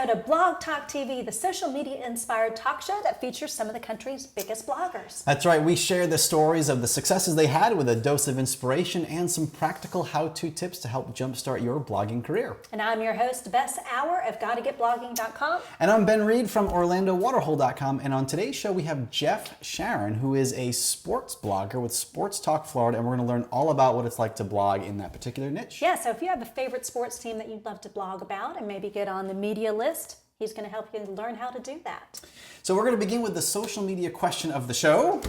episode of Blog Talk TV, the social media inspired talk show that features some of the country's biggest bloggers. That's right, we share the stories of the successes they had with a dose of inspiration and some practical how-to tips to help jumpstart your blogging career. And I'm your host, Bess Auer of GottaGetBlogging.com. And I'm Ben Reed from OrlandoWaterhole.com. And on today's show, we have Jeff Sharon, who is a sports blogger with Sports Talk Florida, and we're going to learn all about what it's like to blog in that particular niche. Yeah, so if you have a favorite sports team that you'd love to blog about and maybe get on the media list, he's going to help you learn how to do that. So we're going to begin with the social media question of the show.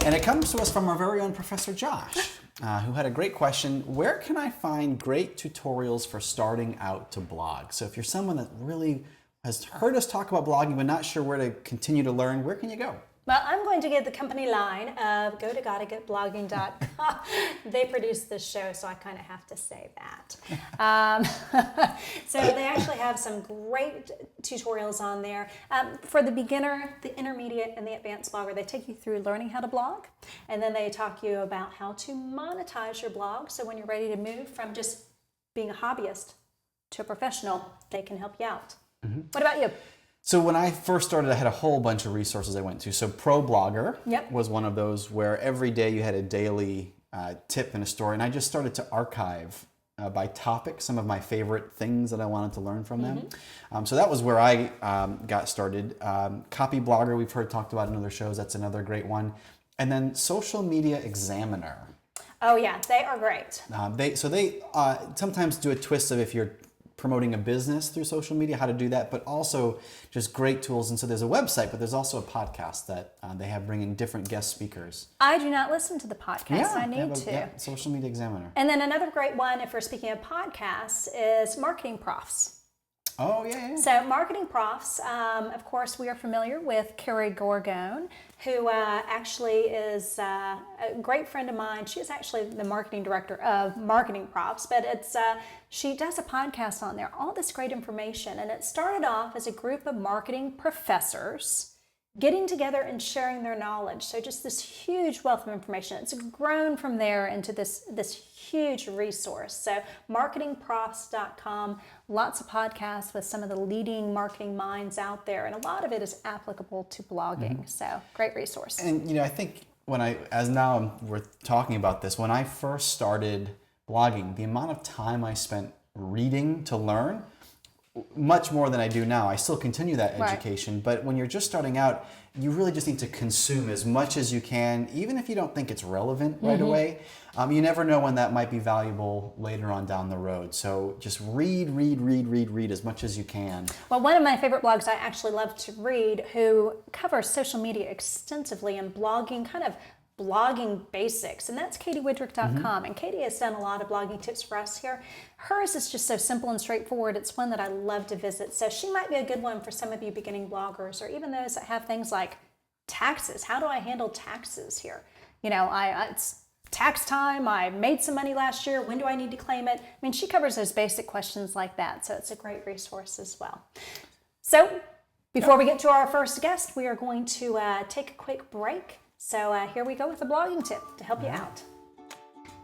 And it comes to us from our very own Professor Josh, who had a great question. Where can I find great tutorials for starting out to blog? So if you're someone that really has heard us talk about blogging but not sure where to continue to learn, where can you go? Well, I'm going to give the company line of go to GottaGetBlogging.com. They produce this show, so I kind of have to say that. So they actually have some great tutorials on there. For the beginner, the intermediate, and the advanced blogger, they take you through learning how to blog, and then they talk to you about how to monetize your blog. So when you're ready to move from just being a hobbyist to a professional, they can help you out. Mm-hmm. What about you? So when I first started, I had a whole bunch of resources I went to. So ProBlogger was one of those where every day you had a daily tip and a story. And I just started to archive by topic some of my favorite things that I wanted to learn from them. So that was where I got started. Copy Blogger, we've heard talked about in other shows. That's another great one. And then Social Media Examiner. Oh yeah, they are great. They sometimes do a twist of if you're promoting a business through social media, how to do that, but also just great tools. And so there's a website, but there's also a podcast that they have bringing different guest speakers. I do not listen to the podcast. I need to. Yeah, Social Media Examiner. And then another great one, if we're speaking of podcasts, is Marketing Profs. Oh, yeah. So Marketing Profs, of course, we are familiar with Carrie Gorgone, who actually is a great friend of mine. She is actually the marketing director of Marketing Profs, but it's she does a podcast on there, all this great information. And it started off as a group of marketing professors getting together and sharing their knowledge. So just this huge wealth of information. It's grown from there into this huge resource. So marketingprofs.com, lots of podcasts with some of the leading marketing minds out there, and a lot of it is applicable to blogging. So great resource. And I think we're talking about this, when I first started blogging, the amount of time I spent reading to learn, much more than I do now. I still continue that education, but when you're just starting out, you really just need to consume as much as you can, even if you don't think it's relevant right away. You never know when that might be valuable later on down the road. So just read as much as you can. Well, one of my favorite blogs I actually love to read, who covers social media extensively and blogging, kind of blogging basics, and that's KatieWidrick.com. And Katie has done a lot of blogging tips for us here. Hers is just so simple and straightforward. It's one that I love to visit. So she might be a good one for some of you beginning bloggers, or even those that have things like taxes. How do I handle taxes here? It's tax time. I made some money last year. When do I need to claim it? I mean, she covers those basic questions like that. So it's a great resource as well. So before we get to our first guest, we are going to take a quick break. So here we go with a blogging tip to help you out.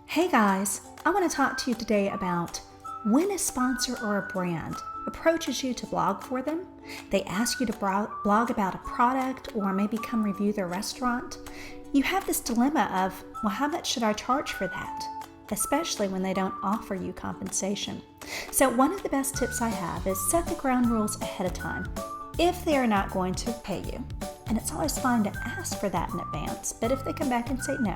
Hey guys, I want to talk to you today about when a sponsor or a brand approaches you to blog for them. They ask you to blog about a product or maybe come review their restaurant. You have this dilemma of, well, how much should I charge for that? Especially when they don't offer you compensation. So one of the best tips I have is set the ground rules ahead of time if they are not going to pay you. And it's always fine to ask for that in advance, but if they come back and say no,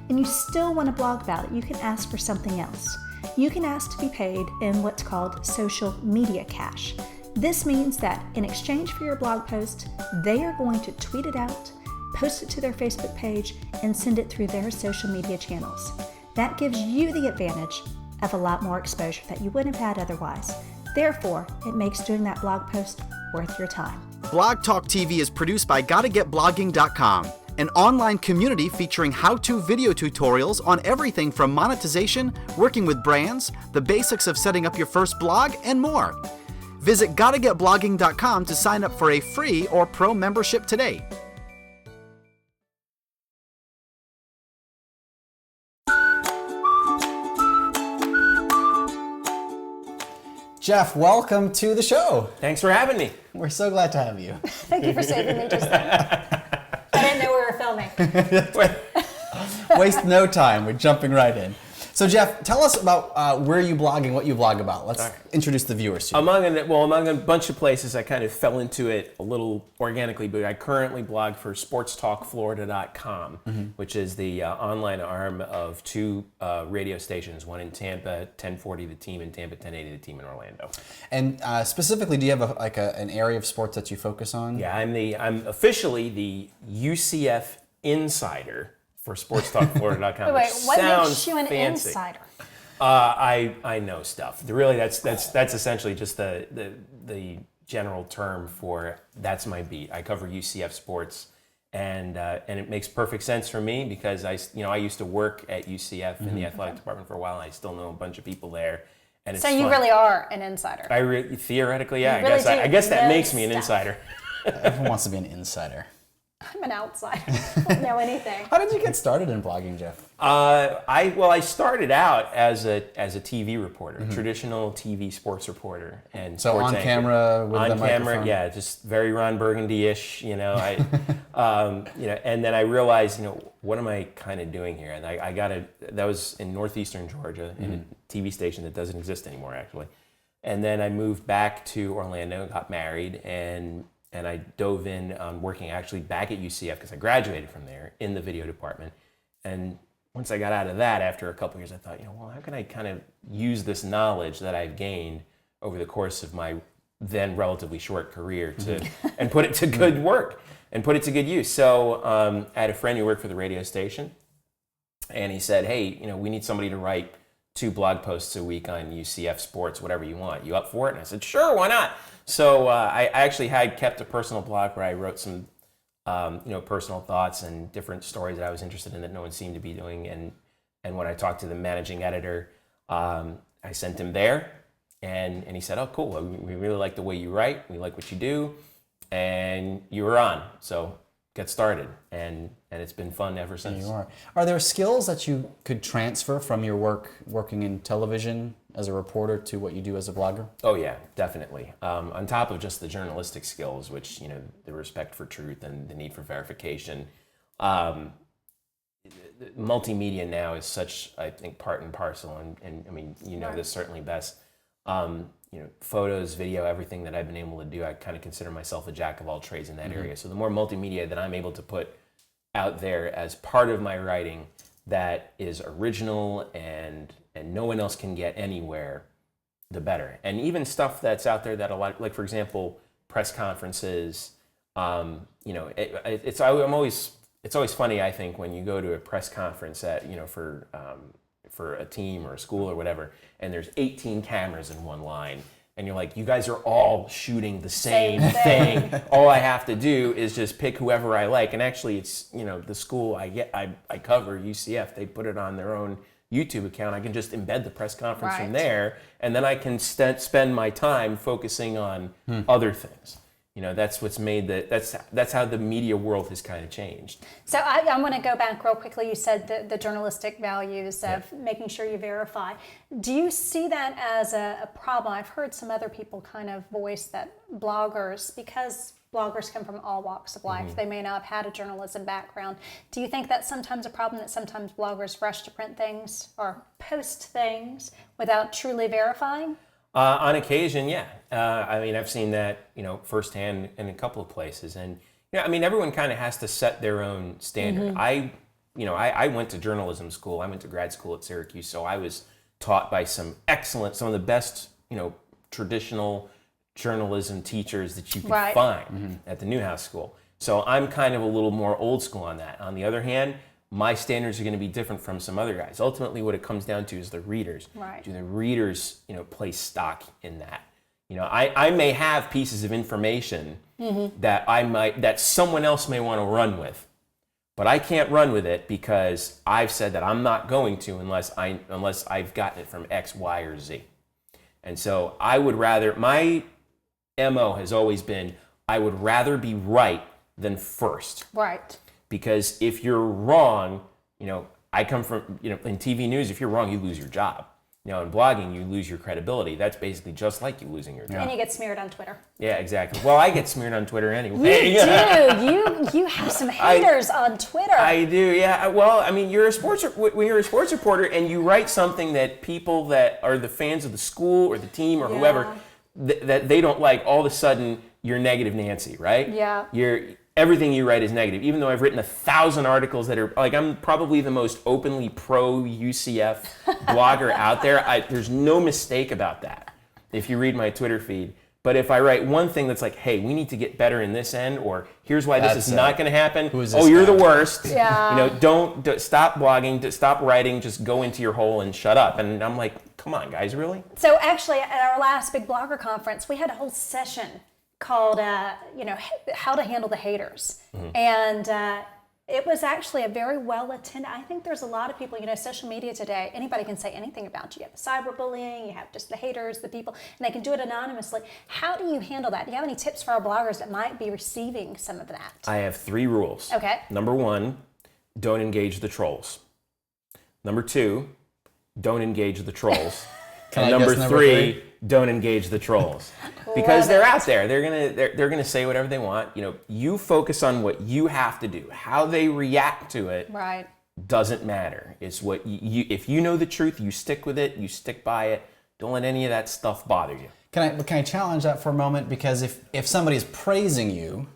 and you still want to blog about it, you can ask for something else. You can ask to be paid in what's called social media cash. This means that in exchange for your blog post, they are going to tweet it out, post it to their Facebook page, and send it through their social media channels. That gives you the advantage of a lot more exposure that you wouldn't have had otherwise. Therefore, it makes doing that blog post worth your time. Blog Talk TV is produced by GottaGetBlogging.com, an online community featuring how-to video tutorials on everything from monetization, working with brands, the basics of setting up your first blog, and more. Visit GottaGetBlogging.com to sign up for a free or pro membership today. Jeff, welcome to the show. Thanks for having me. We're so glad to have you. Thank you for saving me just then. I didn't know we were filming. Waste no time. We're jumping right in. So, Jeff, tell us about where you blog and what you blog about. Let's introduce the viewers to you. Among a bunch of places, I kind of fell into it a little organically, but I currently blog for sportstalkflorida.com, which is the online arm of two radio stations, one in Tampa, 1040 The Team in Tampa, 1080 The Team in Orlando. And specifically, do you have an area of sports that you focus on? Yeah, I'm officially the UCF insider for sportstalkflorida.com. Wait, what sounds makes you an fancy. insider? I know stuff. Really, that's essentially just the general term for that's my beat. I cover UCF sports, and it makes perfect sense for me because I used to work at UCF in the athletic department for a while, and I still know a bunch of people there. And it's So you fun. really are an insider. Theoretically, yeah. You really I guess that know makes me an stuff. insider. Everyone wants to be an insider. I'm an outsider. I don't know anything. How did you get started in blogging, Jeff? I started out as a TV reporter, traditional TV sports reporter, and So sports on anchor. camera with the microphone? Camera, yeah, just very Ron Burgundy-ish, you know. And then I realized, what am I kind of doing here? And that was in northeastern Georgia, in a TV station that doesn't exist anymore, actually. And then I moved back to Orlando, got married, and I dove in on working actually back at UCF because I graduated from there in the video department. And once I got out of that, after a couple of years, I thought, how can I kind of use this knowledge that I've gained over the course of my then relatively short career and put it to good work and put it to good use. So I had a friend who worked for the radio station, and he said, hey, we need somebody to write 2 blog posts a week on UCF sports, whatever you want. You up for it? And I said, sure, why not? So I actually had kept a personal blog where I wrote some, personal thoughts and different stories that I was interested in that no one seemed to be doing. And when I talked to the managing editor, I sent him there, and he said, oh, cool. We really like the way you write. We like what you do, and you were on. So get started, and it's been fun ever since. You are. Are there skills that you could transfer from your work working in television as a reporter to what you do as a blogger? Oh yeah, definitely. On top of just the journalistic skills, which the respect for truth and the need for verification, multimedia now is such, I think, part and parcel, and I mean, this certainly Bess. Photos, video, everything that I've been able to do, I kind of consider myself a jack of all trades in that area. So the more multimedia that I'm able to put out there as part of my writing that is original and no one else can get anywhere, the better. And even stuff that's out there that a lot, like for example, press conferences, it's always funny, I think, when you go to a press conference at, for a team or a school or whatever, and there's 18 cameras in one line, and you're like, you guys are all shooting the same thing. All I have to do is just pick whoever I like. And actually, it's the school I cover, UCF. They put it on their own YouTube account. I can just embed the press conference from there, and then I can spend my time focusing on other things. That's what's made that's how the media world has kind of changed. So I want to go back real quickly. You said the journalistic values of making sure you verify. Do you see that as a problem? I've heard some other people kind of voice that bloggers, because bloggers come from all walks of life, they may not have had a journalism background. Do you think that's sometimes a problem, that sometimes bloggers rush to print things or post things without truly verifying? On occasion, yeah. I've seen that, firsthand in a couple of places. And, everyone kind of has to set their own standard. I went to journalism school. I went to grad school at Syracuse. So I was taught by some of the best, traditional journalism teachers that you could find at the Newhouse School. So I'm kind of a little more old school on that. On the other hand, my standards are going to be different from some other guys. Ultimately, what it comes down to is the readers. Right. Do the readers, place stock in that? I may have pieces of information that someone else may want to run with, but I can't run with it because I've said that I'm not going to unless I've gotten it from X, Y, or Z. And so I would rather, my MO has always been, I would rather be right than first. Right. Because if you're wrong, I come from, in TV news, if you're wrong, you lose your job. In blogging, you lose your credibility. That's basically just like you losing your job. And you get smeared on Twitter. Yeah, exactly. Well, I get smeared on Twitter anyway. You do. You have some haters on Twitter. I do, yeah. Well, I mean, when you're a sports reporter and you write something that people that are the fans of the school or the team or whoever, that they don't like, all of a sudden you're negative Nancy, right? Yeah. Everything you write is negative, even though I've written 1,000 articles that are, like, I'm probably the most openly pro-UCF blogger out there. There's no mistake about that if you read my Twitter feed. But if I write one thing that's like, hey, we need to get better in this end, or here's why this is not going to happen. Oh, you're the worst. Yeah. Don't stop blogging, stop writing, just go into your hole and shut up. And I'm like, come on, guys, really? So actually, at our last big blogger conference, we had a whole session called, how to handle the haters. And it was actually a very well attended. I think there's a lot of people, social media today, anybody can say anything about you. You have cyberbullying, you have just the haters, the people, and they can do it anonymously. How do you handle that? Do you have any tips for our bloggers that might be receiving some of that? I have 3 rules. Okay. Number 1, don't engage the trolls. Number 2, don't engage the trolls. And number 3, don't engage the trolls, because they're out there. They're gonna say whatever they want. You focus on what you have to do. How they react to it doesn't matter. It's what if you know the truth, you stick with it. You stick by it. Don't let any of that stuff bother you. Can I challenge that for a moment? Because if somebody's praising you,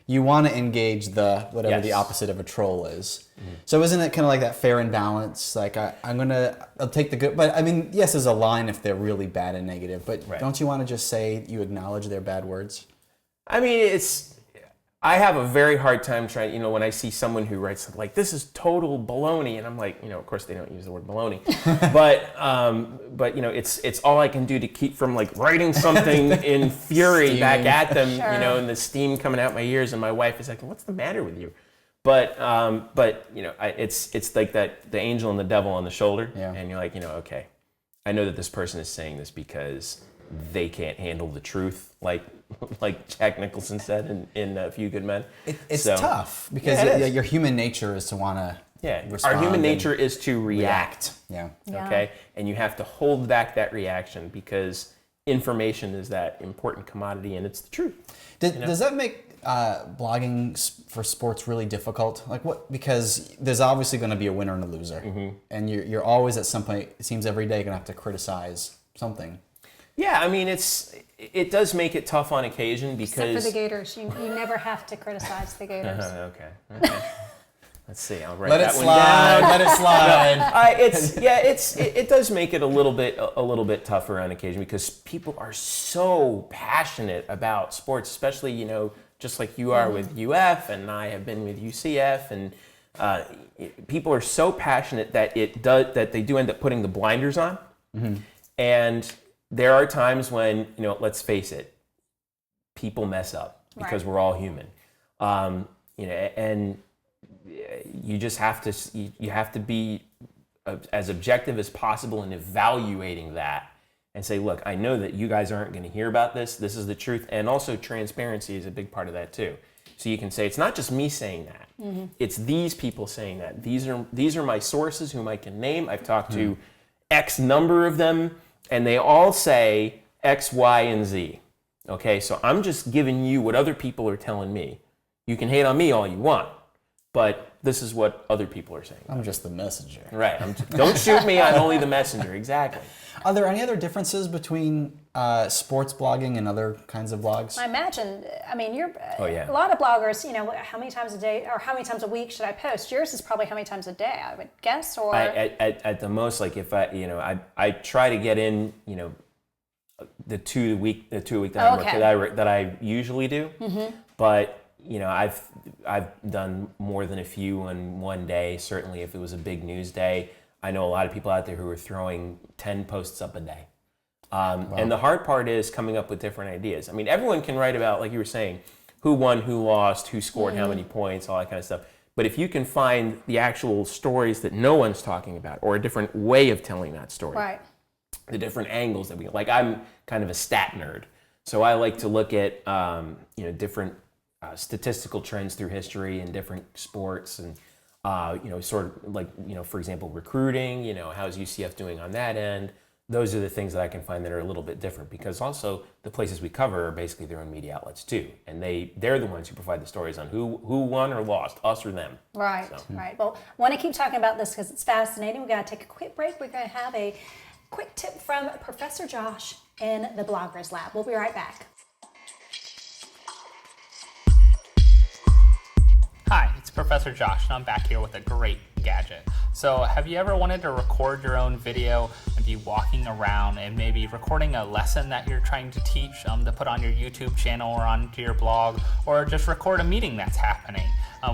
you want to engage whatever the opposite of a troll is. So isn't it kind of like that fair and balance? Like I'll take the good, but I mean, yes, there's a line if they're really bad and negative, but don't you want to just say you acknowledge their bad words? I mean, I have a very hard time trying, when I see someone who writes like, this is total baloney, and I'm like, of course they don't use the word baloney, but it's all I can do to keep from like writing something in fury back at them, and the steam coming out my ears, and my wife is like, what's the matter with you? But it's like that, the angel and the devil on the shoulder, and you're like, okay, I know that this person is saying this because they can't handle the truth, like Jack Nicholson said in A Few Good Men. It's tough because your human nature is to want to respond. Our human nature is to react. Yeah. Okay? And you have to hold back that reaction because information is that important commodity and it's the truth. Does that make blogging for sports really difficult? Because there's obviously going to be a winner and a loser. And you're always at some point, it seems every day, going to have to criticize something. Yeah, I mean, it does make it tough on occasion because... Except for the Gators. You never have to criticize the Gators. Okay. Let's see, I'll write that one down. Let it slide. It does make it a little bit tougher on occasion because people are so passionate about sports, especially, just like you are with UF and I have been with UCF, and people are so passionate that they do end up putting the blinders on. And there are times when, let's face it, people mess up because we're all human. And you just have to be as objective as possible in evaluating that and say, look, I know that you guys aren't going to hear about this. This is the truth. And also transparency is a big part of that too. So you can say, it's not just me saying that. It's these people saying that. These are my sources whom I can name. I've talked to X number of them, and they all say X, Y, and Z. Okay, so I'm just giving you what other people are telling me. You can hate on me all you want, but this is what other people are saying. I'm just the messenger. Right. Don't shoot me, I'm only the messenger. Exactly. Are there any other differences between sports blogging and other kinds of blogs? I imagine, you're a lot of bloggers, how many times a day or how many times a week should I post? Yours is probably how many times a day, I would guess, or... At the most, like if I try to get in, the two a week that I usually do, but I've done more than a few in one day. Certainly, if it was a big news day, I know a lot of people out there who are throwing 10 posts up a day. And the hard part is coming up with different ideas. I mean, everyone can write about, like you were saying, who won, who lost, who scored how many points, all that kind of stuff. But if you can find the actual stories that no one's talking about, or a different way of telling that story, the different angles that like I'm kind of a stat nerd, so I like to look at different statistical trends through history and different sports, and Sort of like, for example, recruiting, how's UCF doing on that end? Those are the things that I can find that are a little bit different, because also the places we cover are basically their own media outlets too. And they're the ones who provide the stories on who won or lost, us or them. Right, right. Well, I want to keep talking about this because it's fascinating. We've got to take a quick break. We're going to have a quick tip from Professor Josh in the Bloggers Lab. We'll be right back. Hi, it's Professor Josh, and I'm back here with a great gadget. So have you ever wanted to record your own video and be walking around and maybe recording a lesson that you're trying to teach to put on your YouTube channel or onto your blog, or just record a meeting that's happening?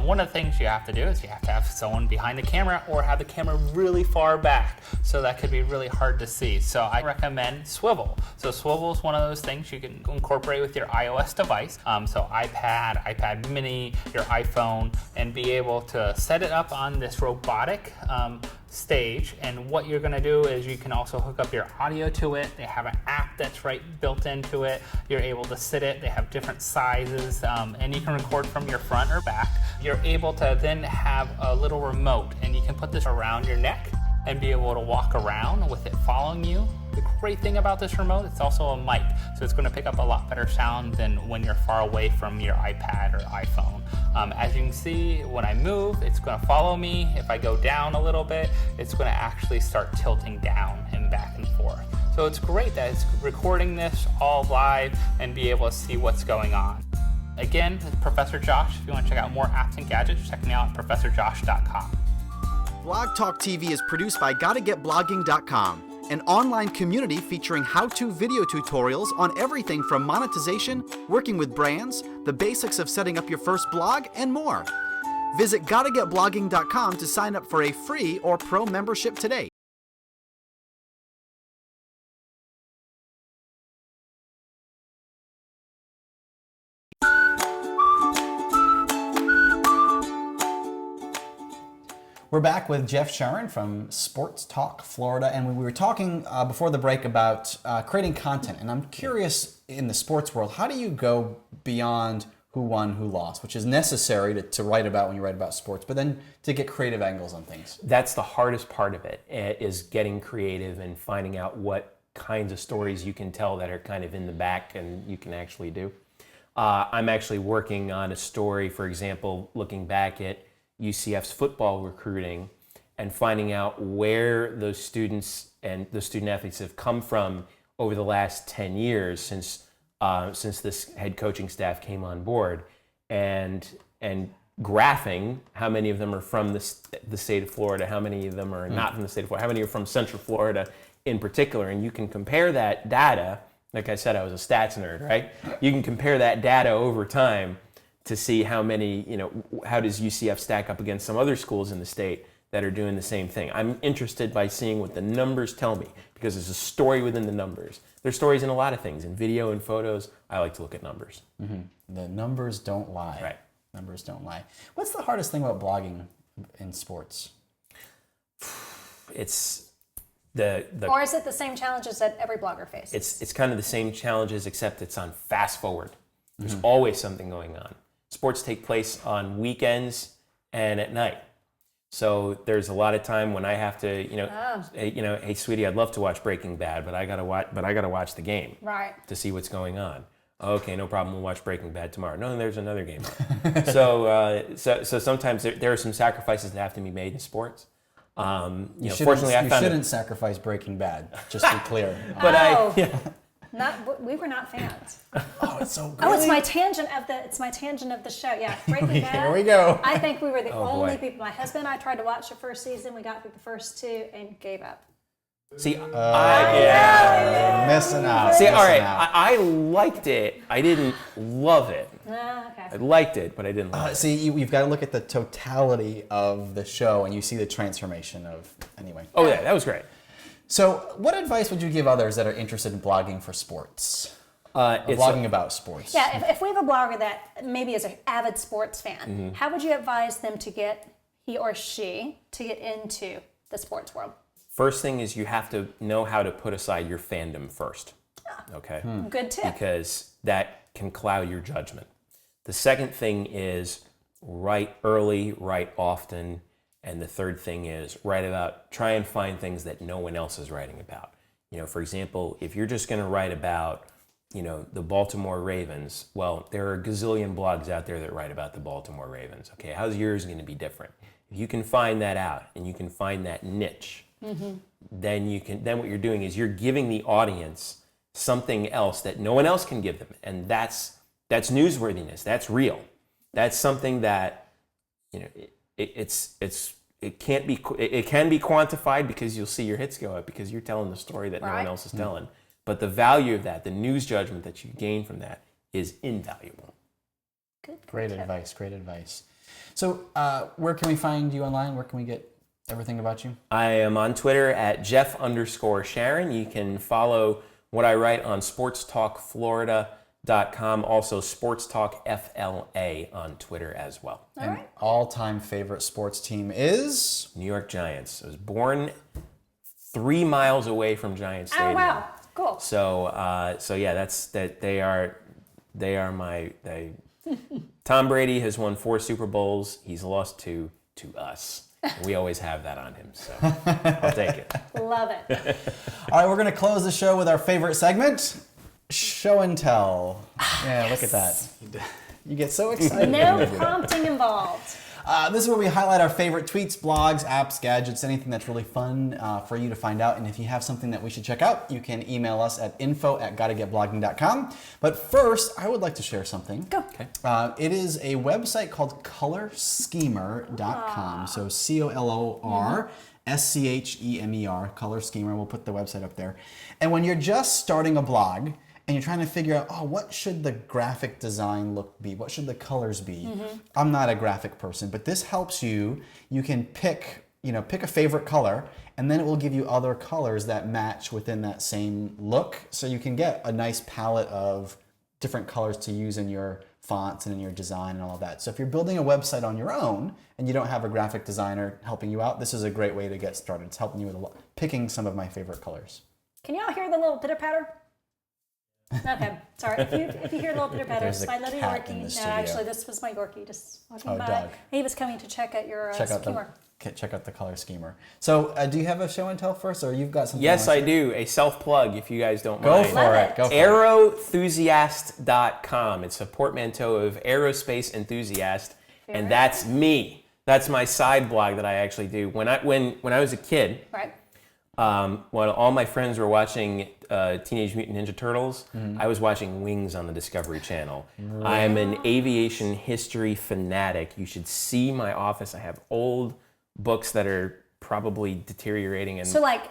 One of the things you have to do is you have to have someone behind the camera or have the camera really far back, so that could be really hard to see. So I recommend Swivel. So Swivel is one of those things you can incorporate with your iOS device. So iPad mini, your iPhone, and be able to set it up on this robotic stage. And what you're going to do is you can also hook up your audio to it. They have an app that's built into it. You're able to sit it. They have different sizes, and you can record from your front or back. You're able to then have a little remote, and you can put this around your neck and be able to walk around with it following you. The great thing about this remote, it's also a mic, so it's going to pick up a lot better sound than when you're far away from your iPad or iPhone. As you can see, when I move, it's going to follow me. If I go down a little bit, it's going to actually start tilting down and back and forth. So it's great that it's recording this all live and be able to see what's going on. Again, it's Professor Josh. If you want to check out more apps and gadgets, check me out at ProfessorJosh.com. Blog Talk TV is produced by GottaGetBlogging.com, an online community featuring how-to video tutorials on everything from monetization, working with brands, the basics of setting up your first blog, and more. Visit GottaGetBlogging.com to sign up for a free or pro membership today. We're back with Jeff Sharon from Sports Talk Florida, and we were talking before the break about creating content. And I'm curious, in the sports world, how do you go beyond who won, who lost, which is necessary to write about when you write about sports, but then to get creative angles on things? That's the hardest part of it, is getting creative and finding out what kinds of stories you can tell that are kind of in the back and you can actually do. I'm actually working on a story, for example, looking back at UCF's football recruiting and finding out where those students and the student athletes have come from over the last 10 years since this head coaching staff came on board, and graphing how many of them are from the state of Florida, how many of them are not from the state of Florida, how many are from Central Florida in particular. And you can compare that data, like I said, I was a stats nerd, right? You can compare that data over time to see how many, how does UCF stack up against some other schools in the state that are doing the same thing. I'm interested by seeing what the numbers tell me, because there's a story within the numbers. There's stories in a lot of things, in video and photos. I like to look at numbers. Mm-hmm. The numbers don't lie. Right. Numbers don't lie. What's the hardest thing about blogging in sports? It's the Or is it the same challenges that every blogger faces? It's kind of the same challenges, except it's on fast forward. There's always something going on. Sports take place on weekends and at night. So there's a lot of time when I have to, hey sweetie, I'd love to watch Breaking Bad, but I gotta watch the game, right, to see what's going on. Okay, no problem. We'll watch Breaking Bad tomorrow. No, there's another game on. So sometimes there are some sacrifices that have to be made in sports. Fortunately, I found shouldn't sacrifice Breaking Bad. Just to be clear. But we were not fans. Oh, it's so good. Oh, it's my tangent of the show. Yeah, Breaking Bad. Here we go. I think we were the only boy. people. My husband and I tried to watch the first season. We got through the first two and gave up. See, Missing out. See, missing all right, out. I liked it. I didn't love it. Okay. I liked it, but I didn't love it. See, you've got to look at the totality of the show, and you see the transformation of, anyway. Oh yeah, that was great. So what advice would you give others that are interested in blogging for sports? Blogging about sports. Yeah, if we have a blogger that maybe is an avid sports fan, how would you advise them to get into the sports world? First thing is you have to know how to put aside your fandom first. Okay? Good tip. Because that can cloud your judgment. The second thing is write early, write often, And the third thing is try and find things that no one else is writing about. For example, if you're just going to write about, the Baltimore Ravens, well, there are a gazillion blogs out there that write about the Baltimore Ravens. Okay, how's yours going to be different? If you can find that out and you can find that niche, then what you're doing is you're giving the audience something else that no one else can give them, and that's newsworthiness. That's real. That's something that it can be quantified because you'll see your hits go up because you're telling the story that no one else is telling. But the value of that, the news judgment that you gain from that, is invaluable. Great advice. Great advice. So, where can we find you online? Where can we get everything about you? I am on Twitter at Jeff_Sharon. You can follow what I write on sportstalkflorida.com, also Sports Talk FLA on Twitter as well. And all-time favorite sports team is? New York Giants. I was born 3 miles away from Giants Stadium. Oh, wow. Cool. So yeah, they are my Tom Brady has won 4 Super Bowls. He's lost 2 to us. We always have that on him, so I'll take it. Love it. All right, we're going to close the show with our favorite segment, Show and Tell. Yeah, look at that. You get so excited. No prompting involved. This is where we highlight our favorite tweets, blogs, apps, gadgets, anything that's really fun for you to find out. And if you have something that we should check out, you can email us at info@gottagetblogging.com. But first, I would like to share something. Go. Okay. It is a website called colorschemer.com. So COLORSCHEMER, Color Schemer. We'll put the website up there. And when you're just starting a blog, and you're trying to figure out, what should the graphic design look be? What should the colors be? I'm not a graphic person, but this helps you. You can pick a favorite color, and then it will give you other colors that match within that same look. So you can get a nice palette of different colors to use in your fonts and in your design and all of that. So if you're building a website on your own and you don't have a graphic designer helping you out, this is a great way to get started. It's helping you with picking some of my favorite colors. Can y'all hear the little pitter patter? Okay, sorry. If you hear a little pitter patter, it's my little Yorkie. No, actually, this was my Yorkie just walking by. Doug. He was coming to check out your schemer. Check out the color schemer. So, do you have a show and tell first, or you've got something? Yes, I do. A self-plug, if you guys don't Go mind. for it. Go for it. Aerothusiast.com. It's a portmanteau of aerospace enthusiast, and that's me. That's my side blog that I actually do. When I was a kid, right. When all my friends were watching Teenage Mutant Ninja Turtles, I was watching Wings on the Discovery Channel. I am an aviation history fanatic. You should see my office. I have old books that are probably deteriorating. And So like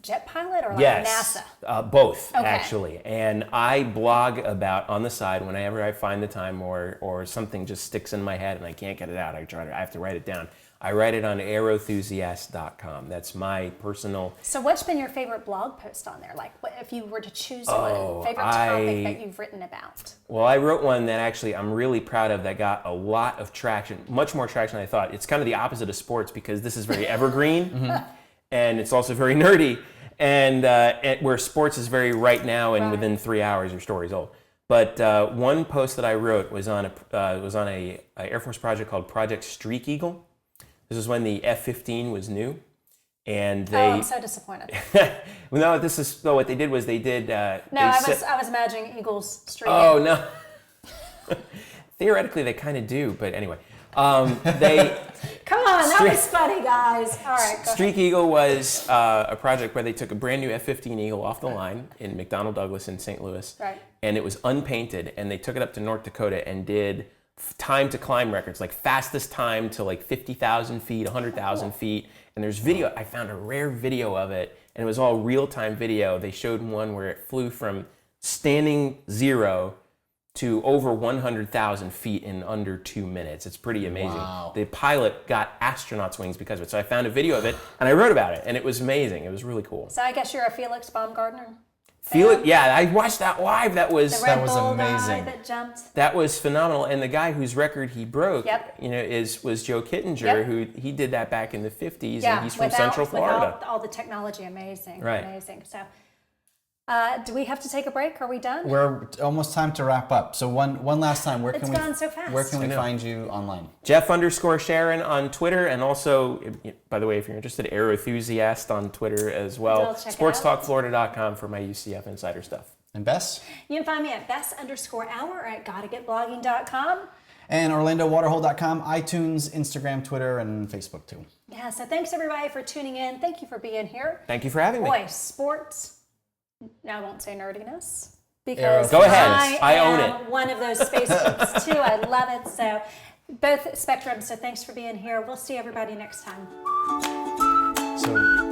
jet pilot or like yes, NASA? Both, Okay. actually. And I blog about on the side whenever I find the time or something just sticks in my head and I can't get it out. I have to write it down. I write it on aerothusiast.com. That's my personal... So what's been your favorite blog post on there? Like if you were to choose one, favorite topic that you've written about? Well, I wrote one that actually I'm really proud of that got a lot of traction, much more traction than I thought. It's kind of the opposite of sports because this is very evergreen and it's also very nerdy. And where sports is very right now and within 3 hours your story's old. But one post that I wrote was on a Air Force project called Project Streak Eagle. This is when the F-15 was new, and they... Oh, I'm so disappointed. No, what they did was they did... I was imagining Eagles streaking. Oh, no. Theoretically, they kind of do, but anyway. They... Come on, that was funny, guys. All right, go Streak Eagle was a project where they took a brand new F-15 Eagle off the line in McDonnell Douglas in St. Louis, and it was unpainted, and they took it up to North Dakota and did time to climb records, like fastest time to like 50,000 feet, 100,000 feet. And there's video, I found a rare video of it, and it was all real-time video. They showed one where it flew from standing zero to over 100,000 feet in under 2 minutes. It's pretty amazing. Wow. The pilot got astronaut's wings because of it. So I found a video of it, and I wrote about it, and it was amazing. It was really cool. So I guess you're a Felix Baumgartner? Felix, yeah, I watched that live. That was The Red Bull amazing. guy that jumped. That was phenomenal, and the guy whose record he broke, Yep. was Joe Kittinger, Yep. who he did that back in the 50s, Yeah, and he's from Central Florida. Without all the technology, amazing, Right. amazing. So Do we have to take a break? Are we done? We're almost time to wrap up. So one last time, where It's can we gone so fast. where can we I know. find you online? Jeff_Sharon on Twitter, and also, by the way, if you're interested, Aeroenthusiast on Twitter as well. I'll check it out. SportsTalkFlorida.com for my UCF insider stuff. And Bess? You can find me at Bess_hour or at gottagetblogging.com. And OrlandoWaterhole.com, iTunes, Instagram, Twitter, and Facebook too. Yeah, so thanks everybody for tuning in. Thank you for being here. Thank you for having me. Boy, sports. No, I won't say nerdiness because Go ahead. I own am it. one of those space geeks too. I love it. So both spectrums. So thanks for being here. We'll see everybody next time. So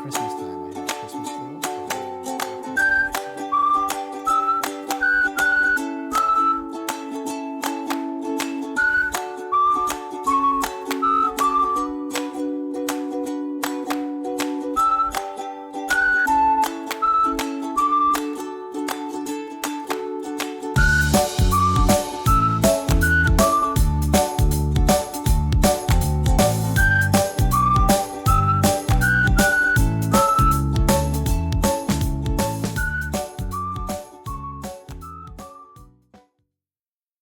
Christmas time.